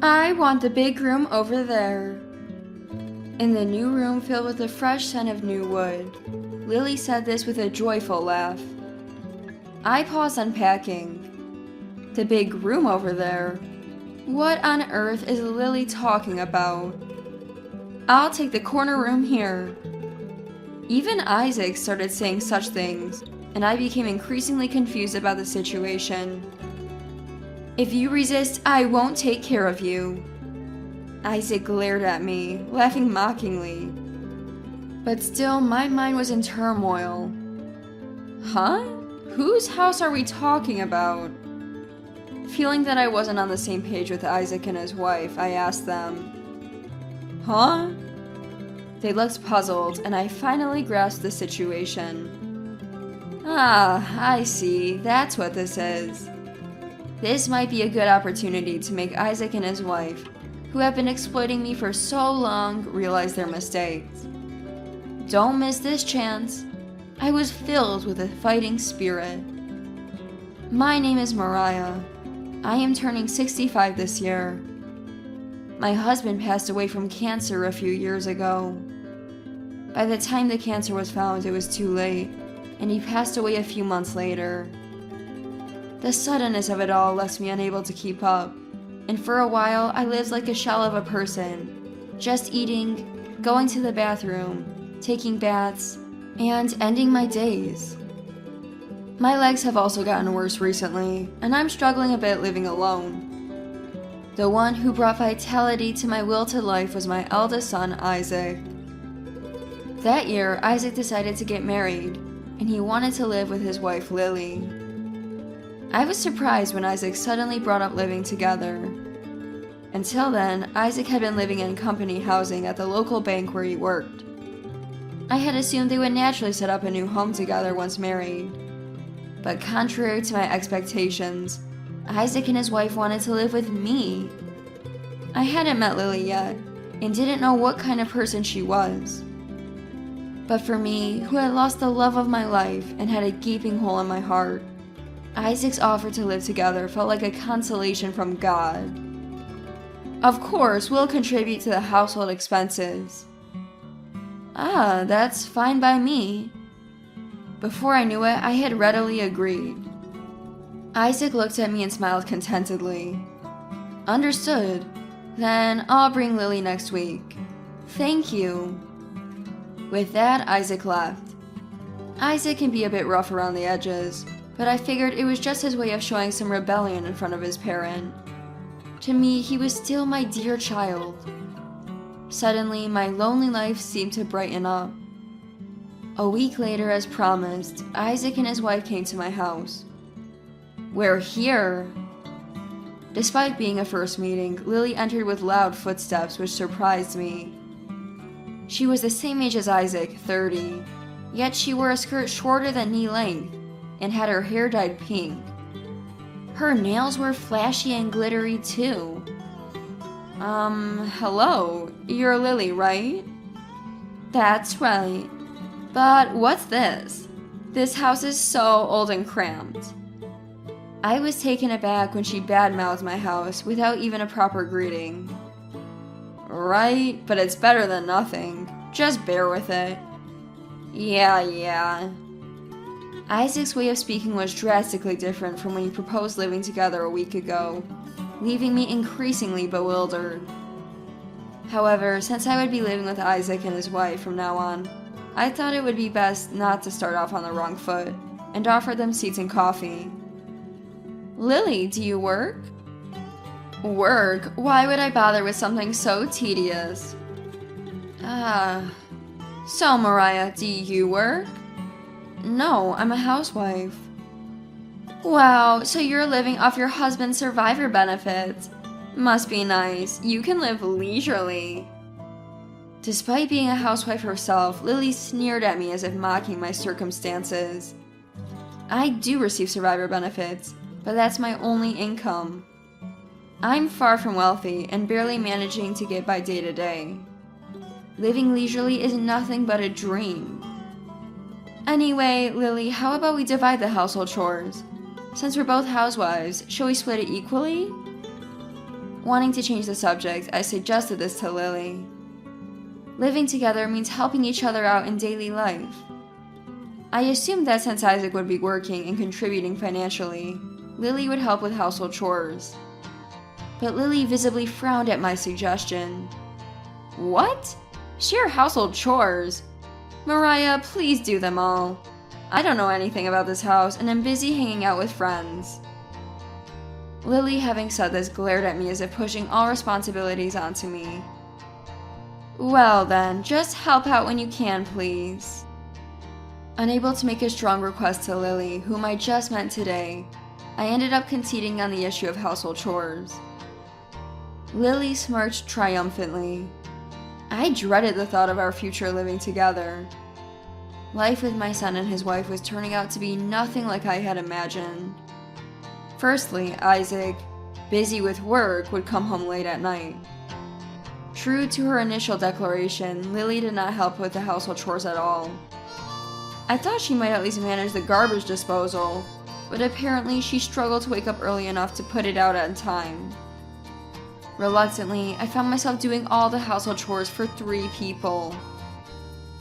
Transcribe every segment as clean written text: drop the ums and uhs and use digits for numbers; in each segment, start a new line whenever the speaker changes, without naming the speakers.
I want the big room over there. In the new room filled with the fresh scent of new wood, Lily said this with a joyful laugh. I paused unpacking. The big room over there? What on earth is Lily talking about? I'll take the corner room here. Even Isaac started saying such things, and I became increasingly confused about the situation. If you resist, I won't take care of you. Isaac glared at me, laughing mockingly. But still, my mind was in turmoil. Huh? Whose house are we talking about? Feeling that I wasn't on the same page with Isaac and his wife, I asked them. Huh? They looked puzzled, and I finally grasped the situation. Ah, I see. That's what this is. This might be a good opportunity to make Isaac and his wife, who have been exploiting me for so long, realize their mistakes. Don't miss this chance. I was filled with a fighting spirit. My name is Mariah. I am turning 65 this year. My husband passed away from cancer a few years ago. By the time the cancer was found, it was too late, and he passed away a few months later. The suddenness of it all left me unable to keep up, and for a while I lived like a shell of a person, just eating, going to the bathroom, taking baths, and ending my days. My legs have also gotten worse recently, and I'm struggling a bit living alone. The one who brought vitality to my will to life was my eldest son, Isaac. That year, Isaac decided to get married, and he wanted to live with his wife, Lily. I was surprised when Isaac suddenly brought up living together. Until then, Isaac had been living in company housing at the local bank where he worked. I had assumed they would naturally set up a new home together once married. But contrary to my expectations, Isaac and his wife wanted to live with me. I hadn't met Lily yet, and didn't know what kind of person she was. But for me, who had lost the love of my life and had a gaping hole in my heart, Isaac's offer to live together felt like a consolation from God. Of course, we'll contribute to the household expenses. Ah, that's fine by me. Before I knew it, I had readily agreed. Isaac looked at me and smiled contentedly. Understood. Then I'll bring Lily next week. Thank you. With that, Isaac left. Isaac can be a bit rough around the edges, but I figured it was just his way of showing some rebellion in front of his parent. To me, he was still my dear child. Suddenly, my lonely life seemed to brighten up. A week later, as promised, Isaac and his wife came to my house. We're here! Despite being a first meeting, Lily entered with loud footsteps, which surprised me. She was the same age as Isaac, 30, yet she wore a skirt shorter than knee length and had her hair dyed pink. Her nails were flashy and glittery too. Hello, you're Lily, right? That's right. But what's this? This house is so old and cramped. I was taken aback when she badmouthed my house without even a proper greeting. Right, but it's better than nothing. Just bear with it. Yeah. Isaac's way of speaking was drastically different from when he proposed living together a week ago, leaving me increasingly bewildered. However, since I would be living with Isaac and his wife from now on, I thought it would be best not to start off on the wrong foot, and offered them seats and coffee. Lily, do you work? Work? Why would I bother with something so tedious? So Mariah, do you work? No, I'm a housewife. Wow, so you're living off your husband's survivor benefits. Must be nice. You can live leisurely. Despite being a housewife herself, Lily sneered at me as if mocking my circumstances. I do receive survivor benefits, but that's my only income. I'm far from wealthy and barely managing to get by day to day. Living leisurely is nothing but a dream. Anyway, Lily, how about we divide the household chores? Since we're both housewives, shall we split it equally? Wanting to change the subject, I suggested this to Lily. Living together means helping each other out in daily life. I assumed that since Isaac would be working and contributing financially, Lily would help with household chores. But Lily visibly frowned at my suggestion. What? Share household chores? Mariah, please do them all. I don't know anything about this house and am busy hanging out with friends. Lily, having said this, glared at me as if pushing all responsibilities onto me. Well then, just help out when you can, please. Unable to make a strong request to Lily, whom I just met today, I ended up conceding on the issue of household chores. Lily smirked triumphantly. I dreaded the thought of our future living together. Life with my son and his wife was turning out to be nothing like I had imagined. Firstly, Isaac, busy with work, would come home late at night. True to her initial declaration, Lily did not help with the household chores at all. I thought she might at least manage the garbage disposal, but apparently she struggled to wake up early enough to put it out on time. Reluctantly, I found myself doing all the household chores for 3 people.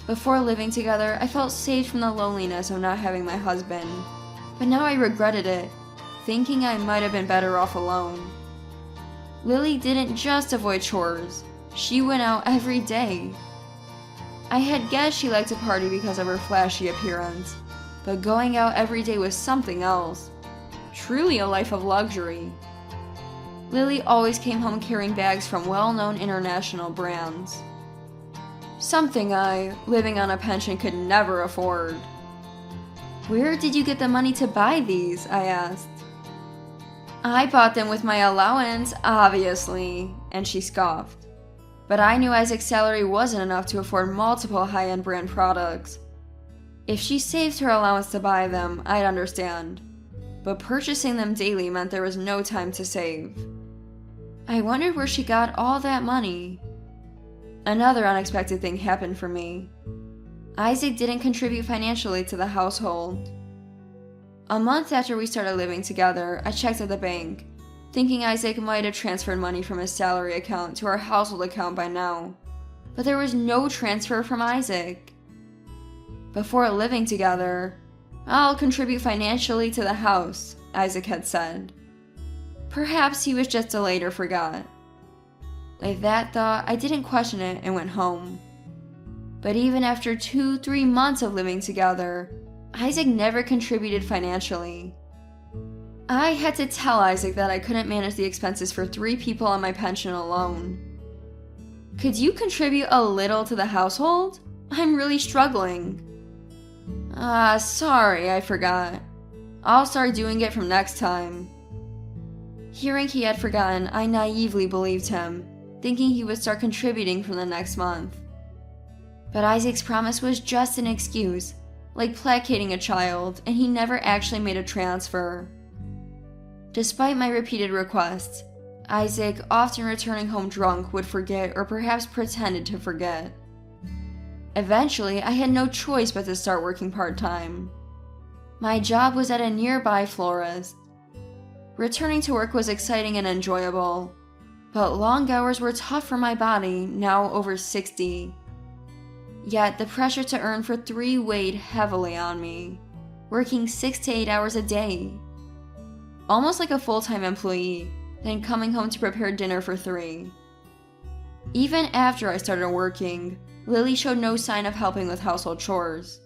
Before living together, I felt saved from the loneliness of not having my husband, but now I regretted it, thinking I might have been better off alone. Lily didn't just avoid chores, she went out every day. I had guessed she liked to party because of her flashy appearance, but going out every day was something else. Truly a life of luxury. Lily always came home carrying bags from well-known international brands. Something I, living on a pension, could never afford. Where did you get the money to buy these? I asked. I bought them with my allowance, obviously, and she scoffed. But I knew Isaac's salary wasn't enough to afford multiple high-end brand products. If she saved her allowance to buy them, I'd understand. But purchasing them daily meant there was no time to save. I wondered where she got all that money. Another unexpected thing happened for me. Isaac didn't contribute financially to the household. A month after we started living together, I checked at the bank, thinking Isaac might have transferred money from his salary account to our household account by now. But there was no transfer from Isaac. Before living together, I'll contribute financially to the house, Isaac had said. Perhaps he was just delayed or forgot. With that thought, I didn't question it and went home. But even after 2-3 months of living together, Isaac never contributed financially. I had to tell Isaac that I couldn't manage the expenses for 3 people on my pension alone. Could you contribute a little to the household? I'm really struggling. Sorry, I forgot. I'll start doing it from next time. Hearing he had forgotten, I naively believed him, thinking he would start contributing from the next month. But Isaac's promise was just an excuse, like placating a child, and he never actually made a transfer. Despite my repeated requests, Isaac, often returning home drunk, would forget or perhaps pretended to forget. Eventually, I had no choice but to start working part-time. My job was at a nearby florist. Returning to work was exciting and enjoyable, but long hours were tough for my body, now over 60. Yet the pressure to earn for 3 weighed heavily on me, working 6 to 8 hours a day. Almost like a full-time employee, then coming home to prepare dinner for 3. Even after I started working, Lily showed no sign of helping with household chores.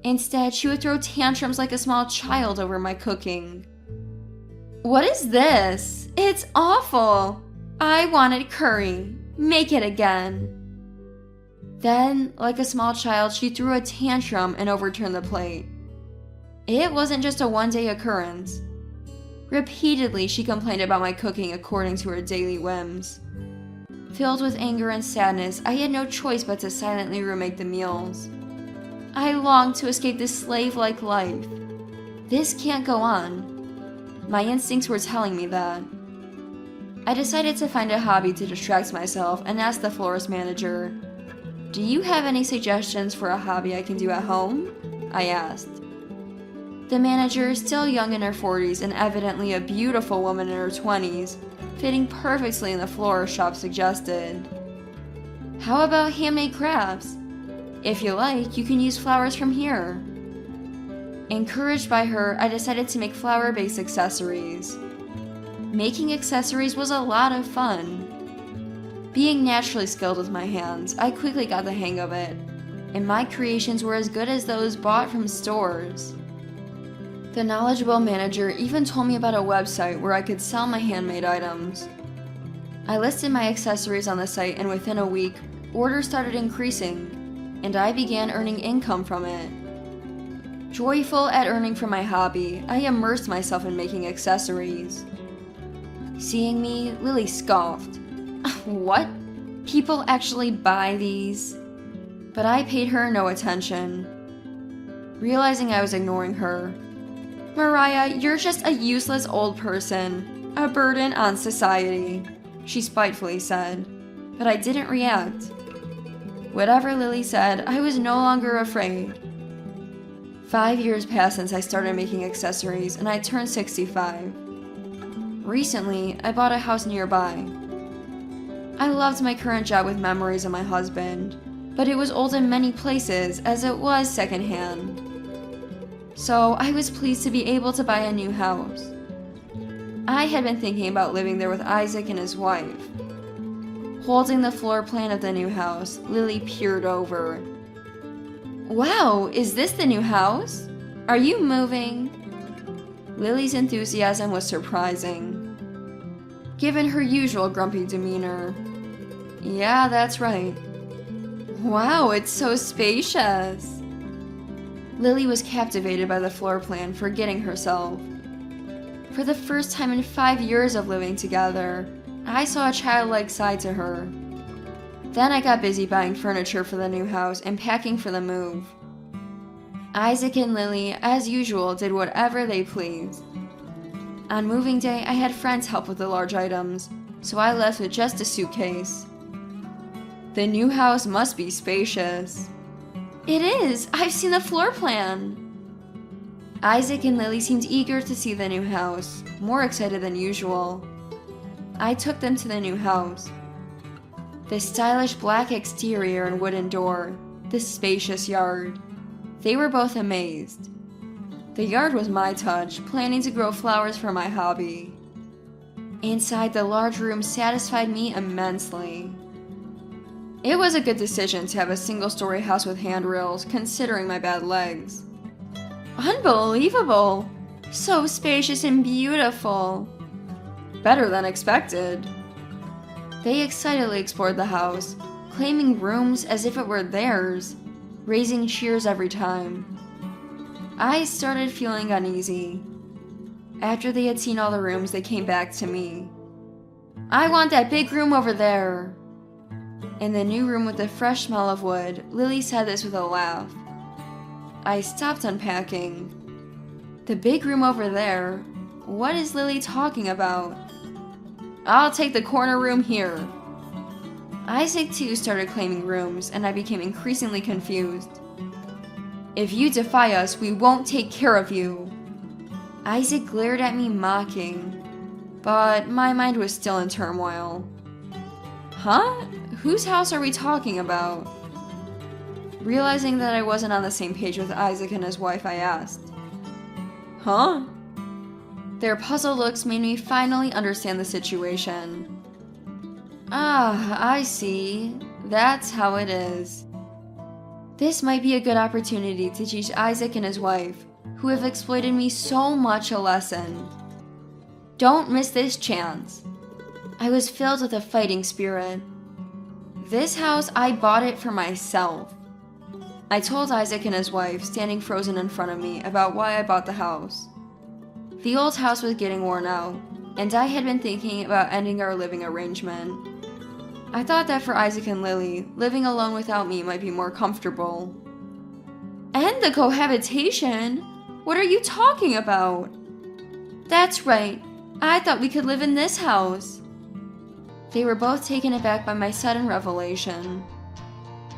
Instead, she would throw tantrums like a small child over my cooking. What is this? It's awful! I wanted curry. Make it again. Then, like a small child, she threw a tantrum and overturned the plate. It wasn't just a one-day occurrence. Repeatedly, she complained about my cooking according to her daily whims. Filled with anger and sadness, I had no choice but to silently remake the meals. I longed to escape this slave-like life. This can't go on. My instincts were telling me that. I decided to find a hobby to distract myself and asked the florist manager, "Do you have any suggestions for a hobby I can do at home?" I asked. The manager, still young in her 40s and evidently a beautiful woman in her 20s, fitting perfectly in the florist shop suggested. How about handmade crafts? If you like, you can use flowers from here. Encouraged by her, I decided to make flower-based accessories. Making accessories was a lot of fun. Being naturally skilled with my hands, I quickly got the hang of it, and my creations were as good as those bought from stores. The knowledgeable manager even told me about a website where I could sell my handmade items. I listed my accessories on the site, and within a week, orders started increasing, and I began earning income from it. Joyful at earning from my hobby, I immersed myself in making accessories. Seeing me, Lily scoffed. What? People actually buy these? But I paid her no attention. Realizing I was ignoring her, Mariah, you're just a useless old person, a burden on society, she spitefully said, but I didn't react. Whatever Lily said, I was no longer afraid. 5 years passed since I started making accessories, and I turned 65. Recently, I bought a house nearby. I loved my current job with memories of my husband, but it was old in many places as it was secondhand. So I was pleased to be able to buy a new house. I had been thinking about living there with Isaac and his wife. Holding the floor plan of the new house, Lily peered over. Wow, is this the new house? Are you moving? Lily's enthusiasm was surprising, given her usual grumpy demeanor. Yeah, that's right. Wow, it's so spacious. Lily was captivated by the floor plan, forgetting herself. For the first time in 5 years of living together, I saw a childlike side to her. Then I got busy buying furniture for the new house and packing for the move. Isaac and Lily, as usual, did whatever they pleased. On moving day, I had friends help with the large items, so I left with just a suitcase. The new house must be spacious. It is! I've seen the floor plan! Isaac and Lily seemed eager to see the new house, more excited than usual. I took them to the new house. The stylish black exterior and wooden door, the spacious yard. They were both amazed. The yard was my touch, planning to grow flowers for my hobby. Inside, the large room satisfied me immensely. It was a good decision to have a single-story house with handrails, considering my bad legs. Unbelievable! So spacious and beautiful! Better than expected. They excitedly explored the house, claiming rooms as if it were theirs, raising cheers every time. I started feeling uneasy. After they had seen all the rooms, they came back to me. I want that big room over there. In the new room with the fresh smell of wood, Lily said this with a laugh. I stopped unpacking. The big room over there? What is Lily talking about? I'll take the corner room here. Isaac too started claiming rooms, and I became increasingly confused. If you defy us, we won't take care of you. Isaac glared at me mocking, but my mind was still in turmoil. Huh? Whose house are we talking about? Realizing that I wasn't on the same page with Isaac and his wife, I asked. Huh? Their puzzled looks made me finally understand the situation. Ah, I see. That's how it is. This might be a good opportunity to teach Isaac and his wife, who have exploited me so much, a lesson. Don't miss this chance. I was filled with a fighting spirit. This house, I bought it for myself. I told Isaac and his wife, standing frozen in front of me, about why I bought the house. The old house was getting worn out, and I had been thinking about ending our living arrangement. I thought that for Isaac and Lily, living alone without me might be more comfortable. End the cohabitation? What are you talking about? That's right. I thought we could live in this house. They were both taken aback by my sudden revelation.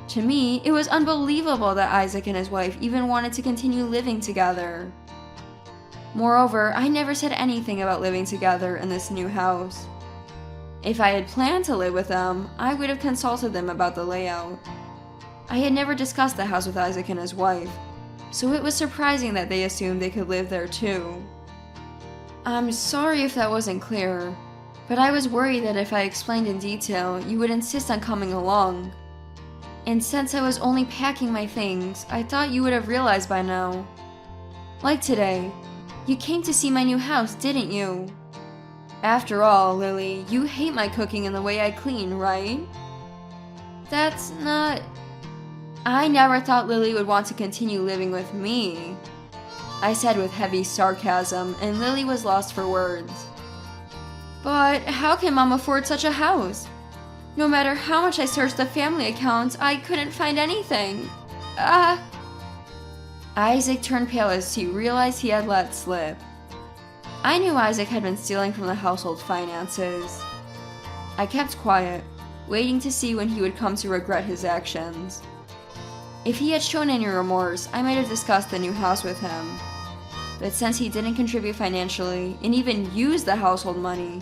To me, it was unbelievable that Isaac and his wife even wanted to continue living together. Moreover, I never said anything about living together in this new house. If I had planned to live with them, I would have consulted them about the layout. I had never discussed the house with Isaac and his wife, so it was surprising that they assumed they could live there too. I'm sorry if that wasn't clear, but I was worried that if I explained in detail, you would insist on coming along. And since I was only packing my things, I thought you would have realized by now. Like today, you came to see my new house, didn't you? After all, Lily, you hate my cooking and the way I clean, right? That's not... I never thought Lily would want to continue living with me, I said with heavy sarcasm, and Lily was lost for words. But how can Mom afford such a house? No matter how much I searched the family accounts, I couldn't find anything. Isaac turned pale as he realized he had let slip. I knew Isaac had been stealing from the household finances. I kept quiet, waiting to see when he would come to regret his actions. If he had shown any remorse, I might have discussed the new house with him. But since he didn't contribute financially, and even use the household money,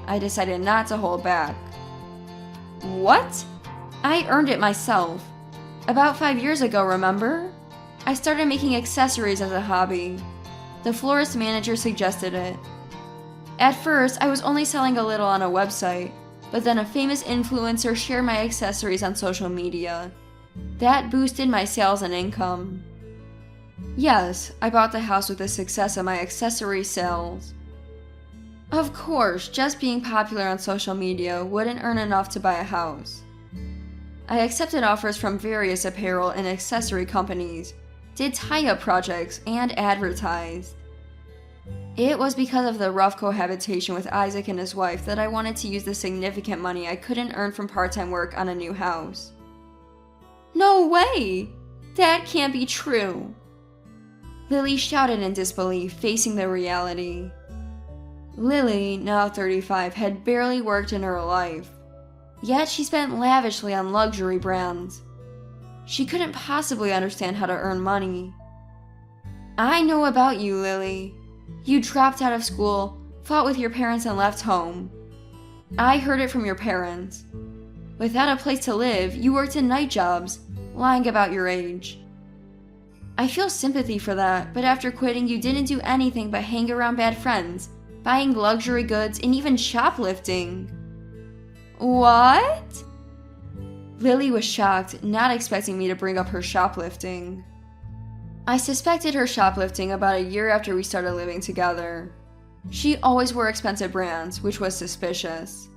I decided not to hold back. What? I earned it myself. About 5 years ago, remember? I started making accessories as a hobby. The florist manager suggested it. At first, I was only selling a little on a website, but then a famous influencer shared my accessories on social media. That boosted my sales and income. Yes, I bought the house with the success of my accessory sales. Of course, just being popular on social media wouldn't earn enough to buy a house. I accepted offers from various apparel and accessory companies, did tie-up projects, and advertised. It was because of the rough cohabitation with Isaac and his wife that I wanted to use the significant money I couldn't earn from part-time work on a new house. No way! That can't be true! Lily shouted in disbelief, facing the reality. Lily, now 35, had barely worked in her life. Yet she spent lavishly on luxury brands. She couldn't possibly understand how to earn money. I know about you, Lily. You dropped out of school, fought with your parents, and left home. I heard it from your parents. Without a place to live, you worked in night jobs, lying about your age. I feel sympathy for that, but after quitting, you didn't do anything but hang around bad friends, buying luxury goods, and even shoplifting. What? Lily was shocked, not expecting me to bring up her shoplifting. I suspected her shoplifting about a year after we started living together. She always wore expensive brands, which was suspicious.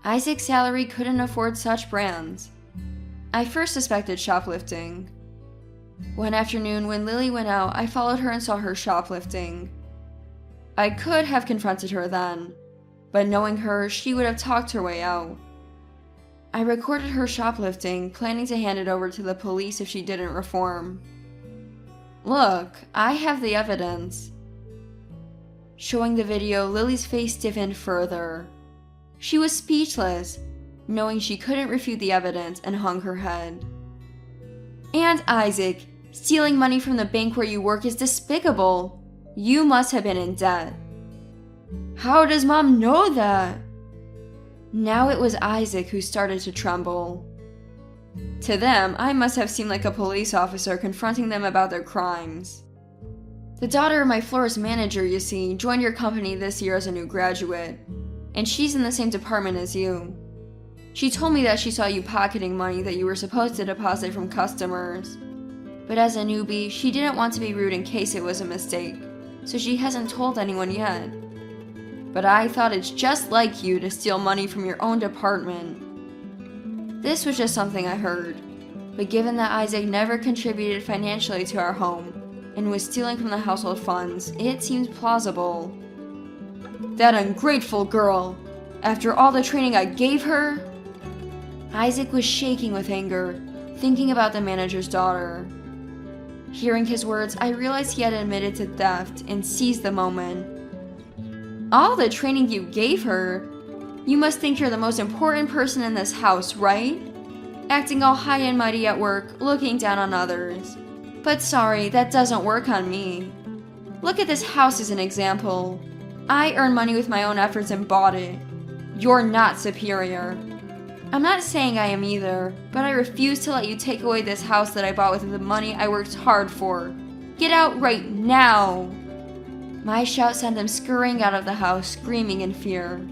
Isaac's salary couldn't afford such brands. I first suspected shoplifting. One afternoon, when Lily went out, I followed her and saw her shoplifting. I could have confronted her then, but knowing her, she would have talked her way out. I recorded her shoplifting, planning to hand it over to the police if she didn't reform. Look, I have the evidence. Showing the video, Lily's face stiffened further. She was speechless, knowing she couldn't refute the evidence, and hung her head. And Isaac, stealing money from the bank where you work is despicable. You must have been in debt. How does Mom know that? Now it was Isaac who started to tremble. To them, I must have seemed like a police officer confronting them about their crimes. The daughter of my florist manager, you see, joined your company this year as a new graduate, and she's in the same department as you. She told me that she saw you pocketing money that you were supposed to deposit from customers. But as a newbie, she didn't want to be rude in case it was a mistake, so she hasn't told anyone yet. But I thought it's just like you to steal money from your own department. This was just something I heard, but given that Isaac never contributed financially to our home and was stealing from the household funds, it seems plausible. That ungrateful girl! After all the training I gave her? Isaac was shaking with anger, thinking about the manager's daughter. Hearing his words, I realized he had admitted to theft and seized the moment. All the training you gave her? You must think you're the most important person in this house, right? Acting all high and mighty at work, looking down on others. But sorry, that doesn't work on me. Look at this house as an example. I earned money with my own efforts and bought it. You're not superior. I'm not saying I am either, but I refuse to let you take away this house that I bought with the money I worked hard for. Get out right now! My shout sent them scurrying out of the house, screaming in fear.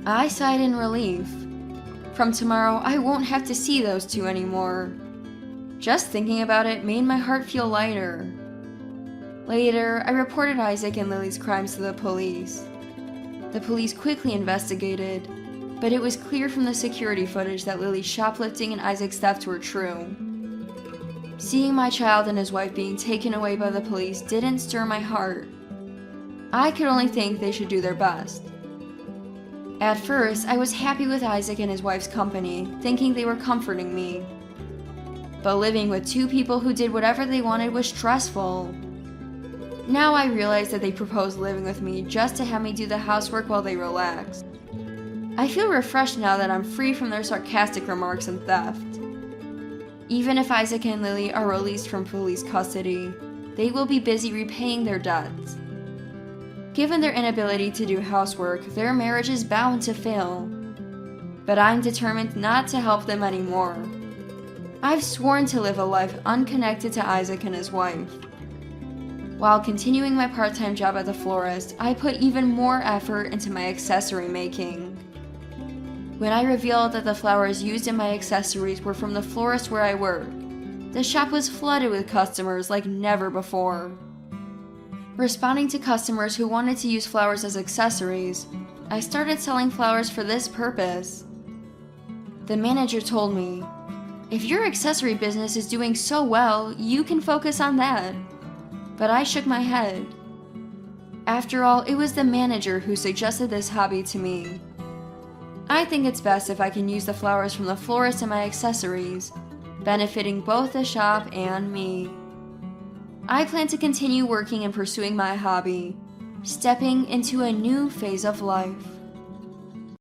I sighed in relief. From tomorrow, I won't have to see those two anymore. Just thinking about it made my heart feel lighter. Later, I reported Isaac and Lily's crimes to the police. The police quickly investigated, but it was clear from the security footage that Lily's shoplifting and Isaac's theft were true. Seeing my child and his wife being taken away by the police didn't stir my heart. I could only think they should do their best. At first, I was happy with Isaac and his wife's company, thinking they were comforting me. But living with two people who did whatever they wanted was stressful. Now I realize that they proposed living with me just to have me do the housework while they relaxed. I feel refreshed now that I'm free from their sarcastic remarks and theft. Even if Isaac and Lily are released from police custody, they will be busy repaying their debts. Given their inability to do housework, their marriage is bound to fail. But I'm determined not to help them anymore. I've sworn to live a life unconnected to Isaac and his wife. While continuing my part-time job at the florist, I put even more effort into my accessory making. When I revealed that the flowers used in my accessories were from the florist where I work, the shop was flooded with customers like never before. Responding to customers who wanted to use flowers as accessories, I started selling flowers for this purpose. The manager told me, "If your accessory business is doing so well, you can focus on that." But I shook my head. After all, it was the manager who suggested this hobby to me. I think it's best if I can use the flowers from the florist in my accessories, benefiting both the shop and me. I plan to continue working and pursuing my hobby, stepping into a new phase of life.